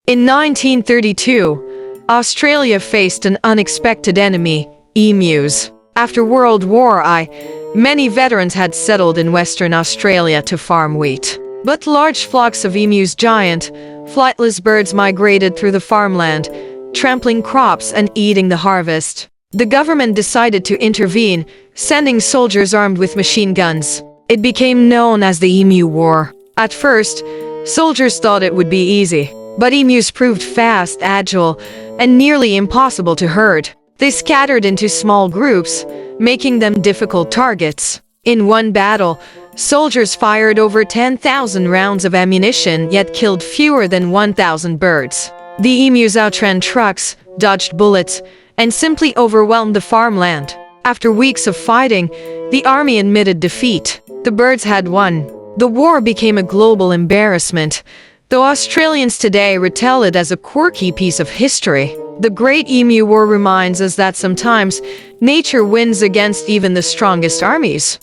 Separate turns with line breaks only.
In 1932, Australia faced an unexpected enemy, emus. After World War I, many veterans had settled in Western Australia to farm wheat. But large flocks of emus, giant, flightless birds, migrated through the farmland, trampling crops and eating the harvest. The government decided to intervene, sending soldiers armed with machine guns. It became known as the Emu War. At first, soldiers thought it would be easy, but emus proved fast, agile, and nearly impossible to herd. They scattered into small groups, making them difficult targets. In one battle, soldiers fired over 10,000 rounds of ammunition, yet killed fewer than 1,000 birds. The emus outran trucks, dodged bullets, and simply overwhelmed the farmland. After weeks of fighting, the army admitted defeat. The birds had won. The war became a global embarrassment, though Australians today retell it as a quirky piece of history. The Great Emu War reminds us that sometimes nature wins against even the strongest armies.